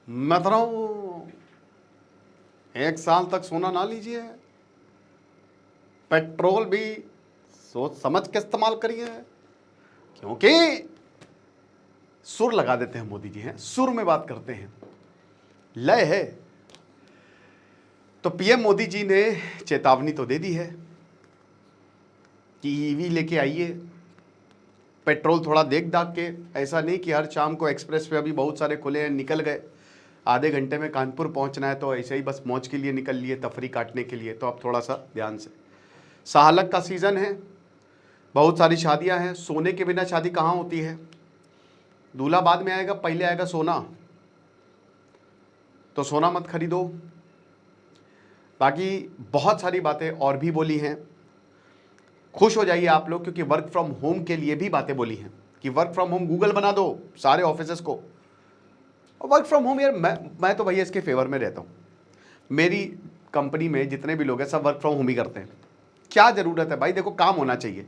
मैं तो रहा हूं 1 साल तक सोना ना लीजिए, पेट्रोल भी सोच समझ के इस्तेमाल करिए, क्योंकि सुर लगा देते हैं मोदी जी, हैं सुर में बात करते हैं, लय है। तो पीएम मोदी जी ने चेतावनी तो दे दी है कि ईवी लेके आइए, पेट्रोल थोड़ा देख दाख के, ऐसा नहीं कि हर शाम को एक्सप्रेस पे अभी बहुत सारे खुले हैं निकल गए, आधे घंटे में कानपुर पहुंचना है तो ऐसे ही बस मौज के लिए निकल लिए, तफरी काटने के लिए। तो अब थोड़ा सा ध्यान से, साहलक का सीज़न है, बहुत सारी शादियां हैं, सोने के बिना शादी कहाँ होती है, दूल्हा बाद में आएगा, पहले आएगा सोना, तो सोना मत खरीदो। बाकी बहुत सारी बातें और भी बोली हैं, खुश हो जाइए आप लोग, क्योंकि वर्क फ्रॉम होम के लिए भी बातें बोली हैं कि वर्क फ्रॉम होम गूगल बना दो सारे ऑफिसेस को। और वर्क फ्रॉम होम यार, मैं तो भैया इसके फेवर में रहता हूँ। मेरी कंपनी में जितने भी लोग हैं सब वर्क फ्रॉम होम ही करते हैं। क्या ज़रूरत है भाई, देखो काम होना चाहिए,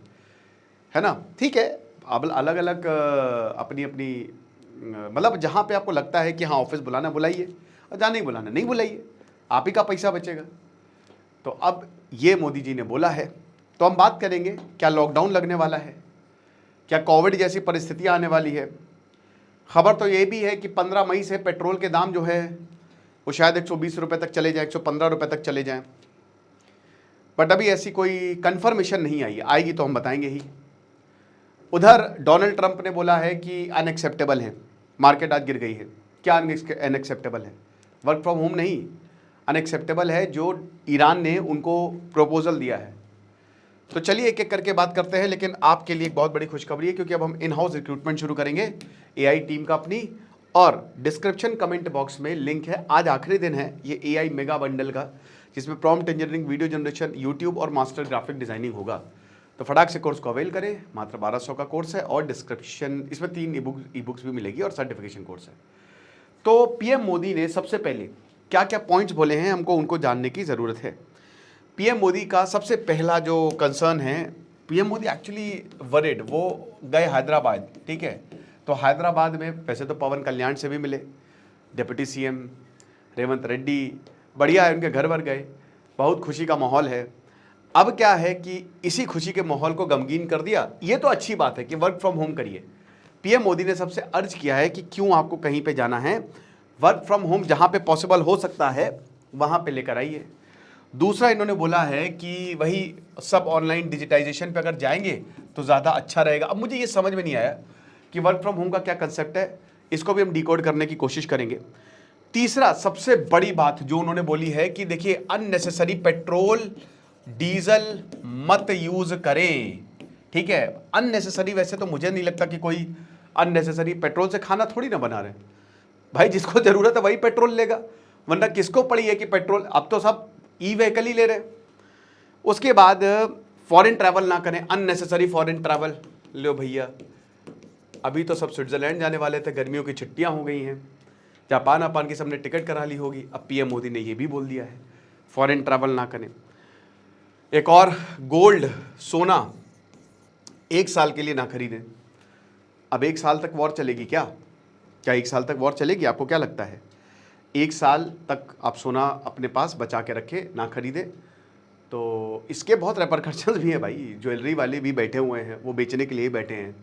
है ना। ठीक है, अब अलग अलग अपनी अपनी मतलब जहाँ पे आपको लगता है कि हाँ ऑफिस बुलाना बुलाइए, और जहाँ नहीं बुलाना नहीं बुलाइए, आप ही का पैसा बचेगा। तो अब ये मोदी जी ने बोला है, तो हम बात करेंगे क्या लॉकडाउन लगने वाला है, क्या कोविड जैसी परिस्थितियाँ आने वाली है। खबर तो ये भी है कि 15 मई से पेट्रोल के दाम जो है वो शायद 120 रुपये तक चले जाएँ, 115 रुपये तक चले जाएँ, बट अभी ऐसी कोई कन्फर्मेशन नहीं आई है, आएगी तो हम बताएंगे ही। उधर डोनाल्ड ट्रंप ने बोला है कि अनएक्सेप्टेबल है, मार्केट आज गिर गई है। क्या अनएक्सेप्टेबल है? वर्क फ्रॉम होम नहीं, अनएक्सेप्टेबल है जो ईरान ने उनको प्रपोजल दिया है। तो चलिए एक एक करके बात करते हैं, लेकिन आपके लिए एक बहुत बड़ी खुशखबरी है, क्योंकि अब हम इन हाउस रिक्रूटमेंट शुरू करेंगे एआई टीम का अपनी, और डिस्क्रिप्शन कमेंट बॉक्स में लिंक है। आज आखिरी दिन है ये एआई मेगा बंडल का, जिसमें prompt engineering, video generation, YouTube और मास्टर ग्राफिक डिजाइनिंग होगा। तो फटाक से कोर्स को अवेल करें, मात्र 1200 का कोर्स है, और डिस्क्रिप्शन इसमें 3 ई बुक्स भी मिलेगी और सर्टिफिकेशन कोर्स है। तो पीएम मोदी ने सबसे पहले क्या क्या पॉइंट्स बोले हैं, हमको उनको जानने की ज़रूरत है। पीएम मोदी का सबसे पहला जो कंसर्न है, पीएम मोदी एक्चुअली वरिड, वो गए हैदराबाद, ठीक है। तो हैदराबाद में वैसे तो पवन कल्याण से भी मिले, डिप्टी सीएम रेवंत रेड्डी, बढ़िया है, उनके घर भर गए, बहुत खुशी का माहौल है। अब क्या है कि इसी खुशी के माहौल को गमगीन कर दिया। ये तो अच्छी बात है कि वर्क फ्रॉम होम करिए। पीएम मोदी ने सबसे अर्ज किया है कि क्यों आपको कहीं पे जाना है, वर्क फ्रॉम होम जहां पे पॉसिबल हो सकता है वहां पे लेकर आइए। दूसरा इन्होंने बोला है कि वही सब ऑनलाइन डिजिटाइजेशन पे अगर जाएंगे तो ज़्यादा अच्छा रहेगा। अब मुझे ये समझ में नहीं आया कि वर्क फ्रॉम होम का क्या कंसेप्ट है, इसको भी हम डिकोड करने की कोशिश करेंगे। तीसरा सबसे बड़ी बात जो उन्होंने बोली है कि देखिए, अननेसेसरी पेट्रोल डीजल मत यूज करें, ठीक है। अननेसेसरी, वैसे तो मुझे नहीं लगता कि कोई अननेसेसरी, पेट्रोल से खाना थोड़ी ना बना रहे भाई, जिसको जरूरत है वही पेट्रोल लेगा, वरना किसको पड़ी है कि पेट्रोल, अब तो सब ई व्हीकल ही ले रहे। उसके बाद फॉरेन ट्रैवल ना करें, अननेसेसरी फॉरेन ट्रैवल। लो भैया, अभी तो सब स्विट्जरलैंड जाने वाले थे, गर्मियों की छुट्टियां हो गई हैं, जापान अपान की सबने टिकट करा ली होगी। अब पीएम मोदी ने ये भी बोल दिया है फॉरेन ट्रैवल ना करें। एक और, गोल्ड सोना 1 साल के लिए ना खरीदें। अब 1 साल तक वॉर चलेगी क्या? क्या 1 साल तक वॉर चलेगी? आपको क्या लगता है? 1 साल तक आप सोना अपने पास बचा के रखें, ना खरीदें। तो इसके बहुत रेपरकशंस भी हैं भाई, ज्वेलरी वाले भी बैठे हुए हैं, वो बेचने के लिए बैठे हैं।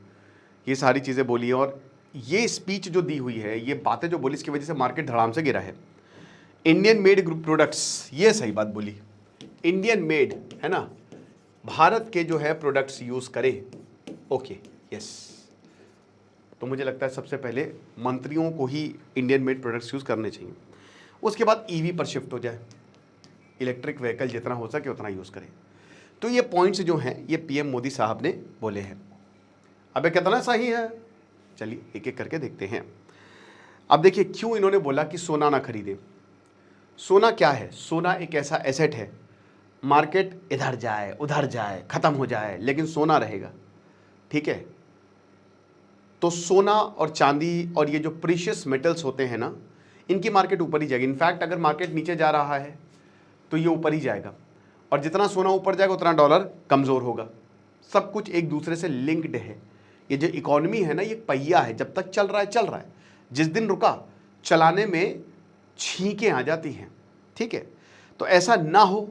ये सारी चीज़ें बोली हैं, और ये स्पीच जो दी हुई है, ये बातें जो बोली, इसकी वजह से मार्केट धड़ाम से गिरा है। इंडियन मेड ग्रुप प्रोडक्ट्स, ये सही बात बोली, इंडियन मेड है ना, भारत के जो है प्रोडक्ट्स यूज़ करें। Okay, yes. तो मुझे लगता है सबसे पहले मंत्रियों को ही इंडियन मेड प्रोडक्ट्स यूज़ करने चाहिए। उसके बाद ईवी पर शिफ्ट हो जाए, इलेक्ट्रिक व्हीकल जितना हो सके उतना यूज़ करें। तो ये पॉइंट्स जो हैं ये पीएम मोदी साहब ने बोले हैं। अब ये कितना सही है, चलिए एक एक करके देखते हैं। अब देखिए क्यों इन्होंने बोला कि सोना ना खरीदे। सोना क्या है? सोना एक ऐसा एसेट है, मार्केट इधर जाए उधर जाए खत्म हो जाए, लेकिन सोना रहेगा, ठीक है। तो सोना और चांदी और ये जो प्रीशियस मेटल्स होते हैं ना, इनकी मार्केट ऊपर ही जाएगी। इनफैक्ट अगर मार्केट नीचे जा रहा है तो ये ऊपर ही जाएगा, और जितना सोना ऊपर जाएगा उतना डॉलर कमज़ोर होगा। सब कुछ एक दूसरे से लिंक्ड है। ये जो इकोनॉमी है ना, ये पहिया है, जब तक चल रहा है चल रहा है, जिस दिन रुका, चलाने में छींकें आ जाती हैं, ठीक है। तो ऐसा ना हो।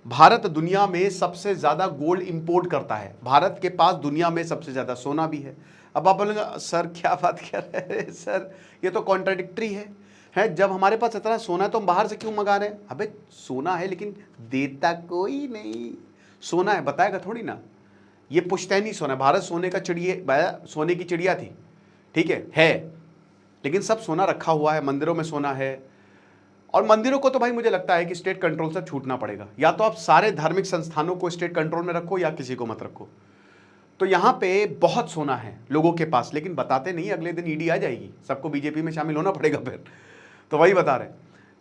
भारत दुनिया में सबसे ज़्यादा गोल्ड इंपोर्ट करता है, भारत के पास दुनिया में सबसे ज़्यादा सोना भी है। अब आप बोलेंगे सर क्या बात कर रहे हैं सर, ये तो कॉन्ट्राडिक्टरी है जब हमारे पास इतना सोना है तो हम बाहर से क्यों मंगा रहे हैं? अबे सोना है लेकिन देता कोई नहीं। सोना है बताएगा थोड़ी ना, ये पुश्तैनी सोना। भारत सोने का सोने की चिड़िया थी, ठीक है, लेकिन सब सोना रखा हुआ है, मंदिरों में सोना है। और मंदिरों को तो भाई मुझे लगता है कि स्टेट कंट्रोल से छूटना पड़ेगा, या तो आप सारे धार्मिक संस्थानों को स्टेट कंट्रोल में रखो या किसी को मत रखो। तो यहाँ पे बहुत सोना है लोगों के पास, लेकिन बताते नहीं, अगले दिन ईडी आ जाएगी, सबको बीजेपी में शामिल होना पड़ेगा फिर। तो वही बता रहे।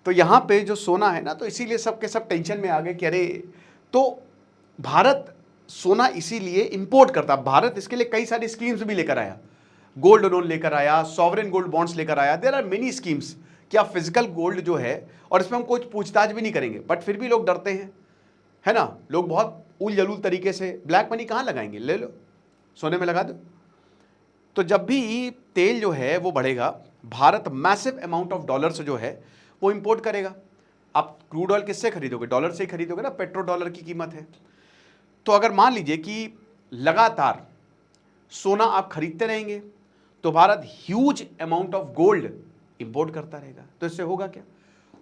तो यहाँ पे जो सोना है ना, तो इसीलिए सबके सब टेंशन में आ गए कि अरे, तो भारत सोना इसीलिए इंपोर्ट करता। भारत इसके लिए कई सारी स्कीम्स भी लेकर आया, गोल्ड लोन लेकर आया, सॉवरेन गोल्ड बॉन्ड्स लेकर आया, देयर आर मेनी स्कीम्स कि आप फिजिकल गोल्ड जो है, और इसमें हम कोई पूछताछ भी नहीं करेंगे, बट फिर भी लोग डरते हैं, है ना। लोग बहुत उल जलूल तरीके से, ब्लैक मनी कहाँ लगाएंगे, ले लो सोने में लगा दो। तो जब भी तेल जो है वो बढ़ेगा, Bharat massive amount of dollar से जो है वो इंपोर्ट करेगा। आप क्रूड ऑयल किससे खरीदोगे? डॉलर से ही खरीदोगे ना, पेट्रो डॉलर की कीमत है। तो अगर मान लीजिए कि लगातार सोना आप खरीदते रहेंगे तो Bharat huge amount of gold import करता रहेगा। तो इससे होगा क्या?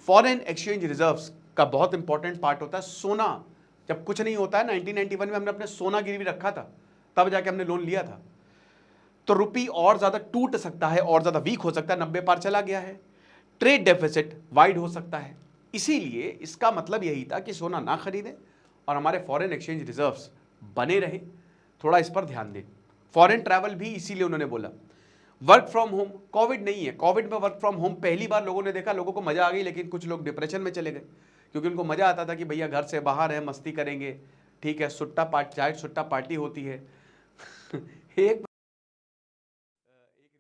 फॉरेन एक्सचेंज रिजर्व्स का बहुत इंपॉर्टेंट पार्ट होता है सोना। जब कुछ नहीं होता है, 1991 में हमने अपने सोना गिरवी रखा था, तब जाके हमने लोन लिया था। तो रुपी और ज्यादा टूट सकता है, और ज्यादा वीक हो सकता है, 90 पार चला गया है, ट्रेड डेफिसिट वाइड हो सकता है। इसीलिए इसका मतलब यही था कि सोना ना खरीदें और हमारे फॉरेन एक्सचेंज रिजर्व्स बने रहे। थोड़ा इस पर ध्यान दें। फॉरेन ट्रैवल भी इसीलिए उन्होंने बोला। वर्क फ्रॉम होम, कोविड नहीं है, कोविड में वर्क फ्रॉम होम पहली बार लोगों ने देखा, लोगों को मजा आ गई, लेकिन कुछ लोग डिप्रेशन में चले गए, क्योंकि उनको मजा आता था कि भैया घर से बाहर है, मस्ती करेंगे, ठीक है, सुट्टा पार्टी होती है। एक रील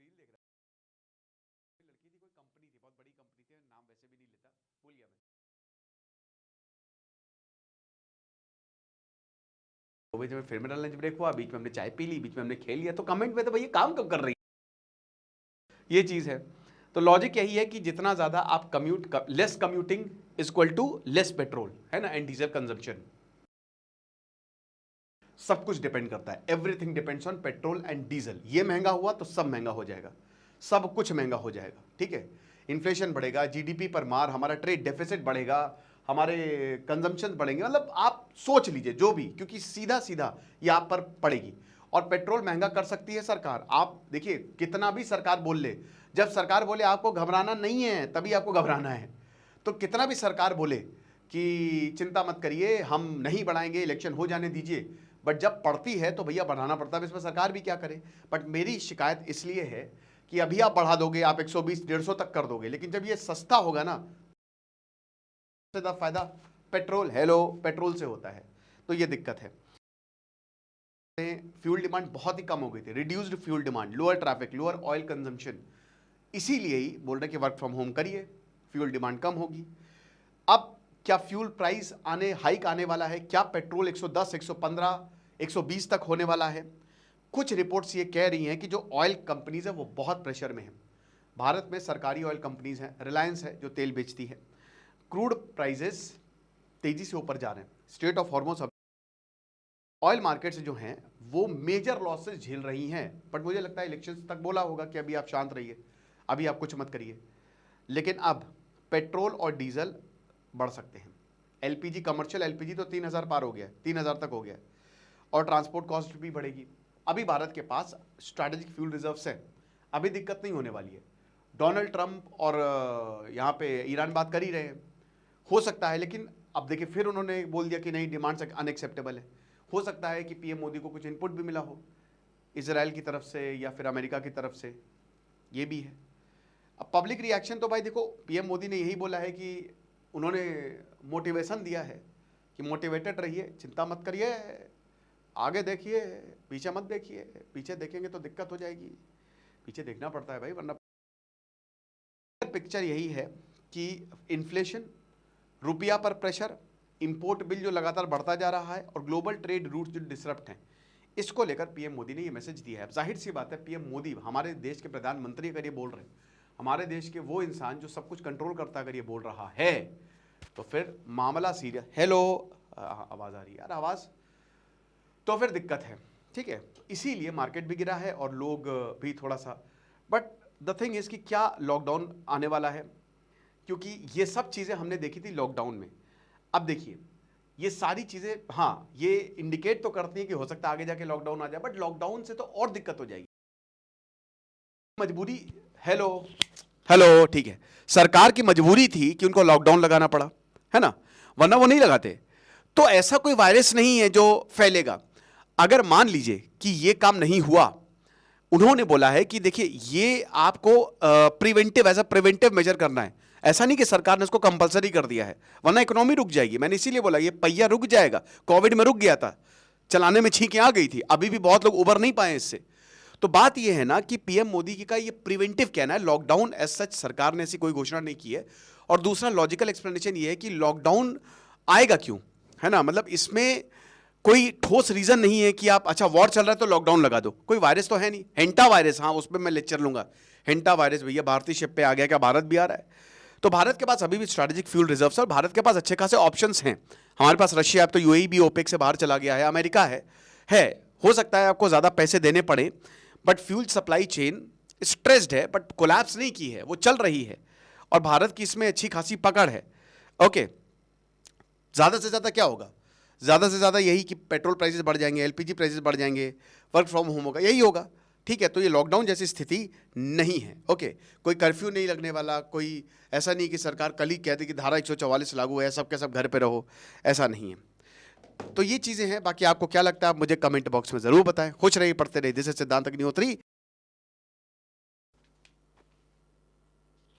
देख रहा था, लड़की थी, कोई कंपनी थी, बहुत बड़ी कंपनी थी, नाम वैसे भी नहीं लेता, भूल गया मैं। तो बीच में फिर मेरा लंच ब्रेक हुआ, बीच में हमने चाय पी ली, बीच में हमने खेल लिया, तो कमेंट में तो भैया काम कब कर रही है, ये चीज है। तो लॉजिक यही है कि जितना ज्यादा आप less commuting is equal to less petrol, है ना, एंड डीजल कंजम्पशन। सब कुछ डिपेंड करता है, everything depends on petrol and diesel. ये महंगा हुआ तो सब महंगा हो जाएगा, सब कुछ महंगा हो जाएगा, ठीक है। इन्फ्लेशन बढ़ेगा, जीडीपी पर मार, हमारा ट्रेड डेफिसिट बढ़ेगा, हमारे कंजम्पशन बढ़ेंगे, मतलब आप सोच लीजिए जो भी, क्योंकि सीधा सीधा ये आप पर पड़ेगी। और पेट्रोल महंगा कर सकती है सरकार। आप देखिए कितना भी सरकार बोल ले, जब सरकार बोले आपको घबराना नहीं है, तभी आपको घबराना है। तो कितना भी सरकार बोले कि चिंता मत करिए, हम नहीं बढ़ाएंगे, इलेक्शन हो जाने दीजिए, बट जब पड़ती है तो भैया बढ़ाना पड़ता है। इसमें सरकार भी क्या करे। बट मेरी शिकायत इसलिए है कि अभी आप बढ़ा दोगे, आप 120 150 तक कर दोगे, लेकिन जब ये सस्ता होगा ना, ज्यादा फायदा पेट्रोल से होता है। तो ये दिक्कत है। फ्यूल डिमांड बहुत ही कम हो गई थी, reduced fuel demand, lower traffic, lower oil consumption. इसीलिए ही बोल रहे कि वर्क फ्रॉम होम करिए, फ्यूल डिमांड कम होगी। अब क्या फ्यूल प्राइस हाइक आने वाला है? क्या पेट्रोल 110, 115, 120 तक होने वाला है? कुछ रिपोर्ट्स ये कह रही हैं कि जो ऑयल कंपनीज है वो बहुत प्रेशर में है। भारत में सरकारी ऑयल कंपनीज हैं, रिलायंस है जो तेल बेचती है, क्रूड प्राइजेस तेजी से ऊपर जा रहे हैं। Straight of Hormuz, oil markets जो हैं वो मेजर लॉसेस झेल रही हैं। बट मुझे लगता है इलेक्शन तक बोला होगा कि अभी आप शांत रहिए, अभी आप कुछ मत करिए। लेकिन अब पेट्रोल और डीजल बढ़ सकते हैं। एलपीजी, कमर्शियल एलपीजी तो 3000 पार हो गया, 3000 तक हो गया, और ट्रांसपोर्ट कॉस्ट भी बढ़ेगी। अभी भारत के पास स्ट्रैटेजिक फ्यूल रिजर्व्स हैं, अभी दिक्कत नहीं होने वाली है। डोनाल्ड ट्रंप और यहाँ पे ईरान बात कर ही रहे हैं, हो सकता है, लेकिन अब देखिए फिर उन्होंने बोल दिया कि नहीं, डिमांड्स अनएक्सेप्टेबल है। हो सकता है कि पीएम मोदी को कुछ इनपुट भी मिला हो इजराइल की तरफ से या फिर अमेरिका की तरफ से, ये भी है। अब पब्लिक रिएक्शन तो भाई देखो, पीएम मोदी ने यही बोला है कि उन्होंने मोटिवेशन दिया है कि मोटिवेटेड रहिए, चिंता मत करिए, आगे देखिए, पीछे मत देखिए, पीछे देखेंगे तो दिक्कत हो जाएगी। पीछे देखना पड़ता है भाई, वरना। पिक्चर यही है कि इन्फ्लेशन, रुपया पर प्रेशर, इंपोर्ट बिल जो लगातार बढ़ता जा रहा है, और ग्लोबल ट्रेड रूट्स जो डिसरप्ट हैं, इसको लेकर पीएम मोदी ने ये मैसेज दिया है। अब जाहिर सी बात है, पीएम मोदी हमारे देश के प्रधानमंत्री अगर ये बोल रहे हैं हमारे देश के वो इंसान जो सब कुछ कंट्रोल करता अगर ये बोल रहा है तो फिर मामला सीरियस। हेलो, आवाज़ आ रही है यार, आवाज़, तो फिर दिक्कत है, ठीक है। इसीलिए मार्केट भी गिरा है और लोग भी थोड़ा सा, बट द थिंग इज़ कि क्या लॉकडाउन आने वाला है, क्योंकि ये सब चीज़ें हमने देखी थी लॉकडाउन में। अब देखिए ये सारी चीज़ें, हाँ ये इंडिकेट तो करती हैं कि हो सकता है आगे जाके लॉकडाउन आ जाए, बट लॉकडाउन से तो और दिक्कत हो जाएगी, मजबूरी। हेलो हेलो, ठीक है, सरकार की मजबूरी थी कि उनको लॉकडाउन लगाना पड़ा, है ना, वरना वो नहीं लगाते। तो ऐसा कोई वायरस नहीं है जो फैलेगा। अगर मान लीजिए कि ये काम नहीं हुआ, उन्होंने बोला है कि देखिए ये आपको preventive, as a preventive measure करना है। ऐसा नहीं कि सरकार ने इसको कंपलसरी कर दिया है, वरना इकोनॉमी रुक जाएगी। मैंने इसीलिए बोला ये पहिया रुक जाएगा। कोविड में रुक गया था, चलाने में छींकें आ गई थी, अभी भी बहुत लोग उबर नहीं पाए इससे। तो बात यह है ना कि पीएम मोदी जी का ये प्रिवेंटिव कहना है, लॉकडाउन एज सच सरकार ने ऐसी कोई घोषणा नहीं की है। और दूसरा लॉजिकल एक्सप्लेनेशन ये है कि लॉकडाउन आएगा क्यों, है ना, मतलब इसमें कोई ठोस रीजन नहीं है कि आप, अच्छा वॉर चल रहा है तो लॉकडाउन लगा दो, कोई वायरस तो है नहीं। हेंटा वायरस, हाँ उस पर मैं लेक्चर लूंगा। हेंटा वायरस भैया भारतीय शिप पे आ गया, क्या भारत भी आ रहा है? तो भारत के पास अभी भी स्ट्रैटेजिक फ्यूल रिजर्व है और भारत के पास अच्छे खासे ऑप्शंस हैं। हमारे पास रशिया, अब तो यूएई भी ओपेक से बाहर चला गया है, अमेरिका है। हो सकता है आपको ज़्यादा पैसे देने पड़े, but fuel supply chain stressed है, बट कोलैप्स नहीं की है, वो चल रही है और भारत की इसमें अच्छी खासी पकड़ है। ओके, ज़्यादा से ज़्यादा क्या होगा? ज़्यादा से ज़्यादा यही कि पेट्रोल प्राइसेस बढ़ जाएंगे, एलपीजी प्राइसेस बढ़ जाएंगे, वर्क फ्रॉम होम होगा, यही होगा, ठीक है। तो ये लॉकडाउन जैसी स्थिति नहीं है। ओके, कोई कर्फ्यू नहीं लगने वाला, कोई ऐसा नहीं कि सरकार कल ही कहती कि धारा 144 लागू है, सब के सब घर पे रहो, ऐसा नहीं है। तो ये चीज़ें हैं। बाकी आपको क्या लगता है आप मुझे कमेंट बॉक्स में ज़रूर बताएं। खुश रहिए, पढ़ते रहिए। दिस इज सिद्धांत अग्निहोत्री।